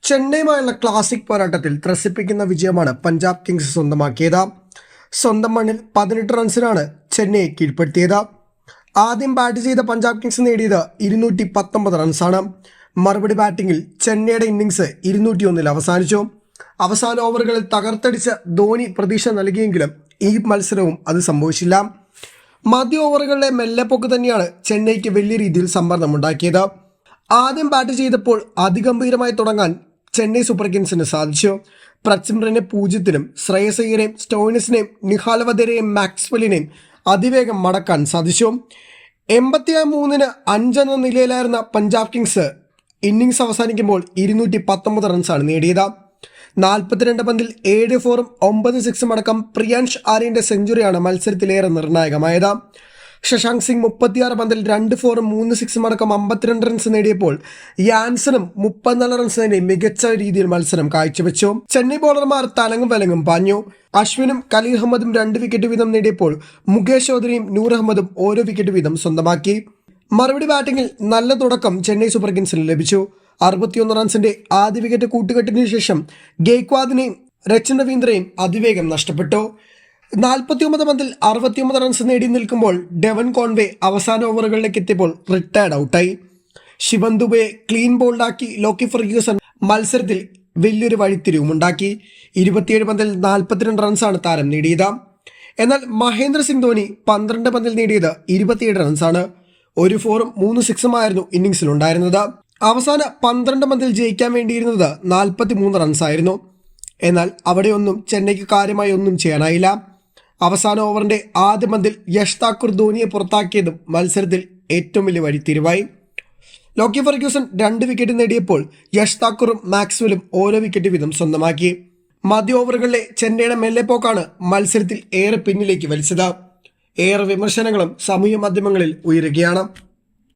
ചെന്നൈയുമായുള്ള classic പോരാട്ടത്തിൽ ത്രസിപ്പിക്കുന്ന വിജയമാണ് Punjab Kings സ്വന്തമാക്കിയത്. സ്വന്തം മണ്ണിൽ 18 റൺസിനാണ് ചെന്നൈയെ കീഴ്പ്പെടുത്തിയത്. ആദ്യം ബാറ്റ് ചെയ്ത പഞ്ചാബ് കിങ്സ് നേടിയത് 219 റൺസാണ്. മറുപടി ബാറ്റിംഗിൽ ചെന്നൈയുടെ ഇന്നിംഗ്സ് 201 അവസാനിച്ചു. അവസാന ഓവറുകളിൽ തകർത്തടിച്ച ധോണി പ്രതീക്ഷ നൽകിയെങ്കിലും ഈ മത്സരവും അത് സംഭവിച്ചില്ല. മധ്യ ഓവറുകളിലെ മെല്ലെപ്പൊക്ക് തന്നെയാണ് ചെന്നൈക്ക് വലിയ രീതിയിൽ സമ്മർദ്ദമുണ്ടാക്കിയത്. ആദ്യം ബാറ്റ് ചെയ്തപ്പോൾ അതിഗംഭീരമായി തുടങ്ങാൻ ചെന്നൈ സൂപ്പർ കിങ്സിന് സാധിച്ചു. പ്രച്മറിനെ 0-നും ശ്രേയസ് അയ്യരെയും സ്റ്റോയിനിസിനെയും നിഹാൽ വധേരയെയും മാക്സ്വെലിനെയും അതിവേഗം മടക്കാൻ സാധിച്ചു. 83-ന് 5 എന്ന നിലയിലായിരുന്ന പഞ്ചാബ് കിങ്സ് ഇന്നിംഗ്സ് അവസാനിക്കുമ്പോൾ 219 റൺസാണ് നേടിയത്. 42 പന്തിൽ 7 4-ഉം 9 6-ഉം അടക്കം പ്രിയാൻഷ് ആര്യന്റെ സെഞ്ചുറിയാണ് മത്സരത്തിലേറെ നിർണായകമായത്. ശശാങ്ക് സിംഗ് 36 പന്തിൽ 2 4-ഉം 3 6-ഉം അടക്കം 52 റൺസ് നേടിയപ്പോൾ യാൻസനും 34 റൺസ് നേടി മികച്ച രീതിയിൽ മത്സരം കാഴ്ചവെച്ചു. ചെന്നൈ ബോളർമാർ തലങ്ങും വലങ്ങും പാഞ്ഞു. അശ്വിനും കലീൽ അഹമ്മദും 2 വിക്കറ്റ് വീതം നേടിയപ്പോൾ മുകേഷ് ചൗധരിയും നൂർ അഹമ്മദും ഓരോ വിക്കറ്റ് വീതം സ്വന്തമാക്കി. മറുപടി ബാറ്റിംഗിൽ നല്ല തുടക്കം ചെന്നൈ സൂപ്പർ കിങ്സിന് ലഭിച്ചു. 61 റൺസിന്റെ ആദ്യ വിക്കറ്റ് കൂട്ടുകെട്ടിന് ശേഷം ഗെയ്ക്വാദിനെയും രച്ചിൻ രവീന്ദ്രയും അതിവേഗം നഷ്ടപ്പെട്ടു. 49 പന്തിൽ 69 റൺസ് നേടി നിൽക്കുമ്പോൾ ഡെവൻ കോൺവേ അവസാന ഓവറുകളിലേക്ക് എത്തിയപ്പോൾ റിട്ടയർഡ് ഔട്ടായി. ശിവൻ ദുബയെ ക്ലീൻ ബോൾഡാക്കി ലോക്കി ഫെർഗ്യൂസൺ മത്സരത്തിൽ വലിയൊരു വഴിത്തിരിവുമുണ്ടാക്കി. 27 പന്തിൽ 42 റൺസാണ് താരം നേടിയത്. എന്നാൽ മഹേന്ദ്ര സിംഗ് ധോണി 12 പന്തിൽ നേടിയത് 27 റൺസാണ്. 1 4-ഉം 3 6-ഉമായിരുന്നു ഇന്നിംഗ്സിലുണ്ടായിരുന്നത്. അവസാന 12 പന്തിൽ ജയിക്കാൻ വേണ്ടിയിരുന്നത് 43 റൺസായിരുന്നു. എന്നാൽ അവിടെയൊന്നും ചെന്നൈക്ക് കാര്യമായി ഒന്നും ചെയ്യാനായില്ല. അവസാന ഓവറിന്റെ ആദ്യ പന്തിൽ യഷ് താക്കൂർ ധോണിയെ പുറത്താക്കിയതും മത്സരത്തിൽ ഏറ്റവും വലിയ വഴിത്തിരിവായി. ലോക്കി ഫെർഗ്യൂസൺ 2 വിക്കറ്റ് നേടിയപ്പോൾ യഷ് താക്കൂറും മാക്സ്വെലും ഓരോ വിക്കറ്റ് വീതം സ്വന്തമാക്കി. മധ്യ ഓവറുകളിലെ ചെന്നൈയുടെ മെല്ലെപ്പോക്കാണ് മത്സരത്തിൽ ഏറെ പിന്നിലേക്ക് വലിച്ചത്. ഏറെ വിമർശനങ്ങളും സാമൂഹ്യ മാധ്യമങ്ങളിൽ ഉയരുകയാണ്.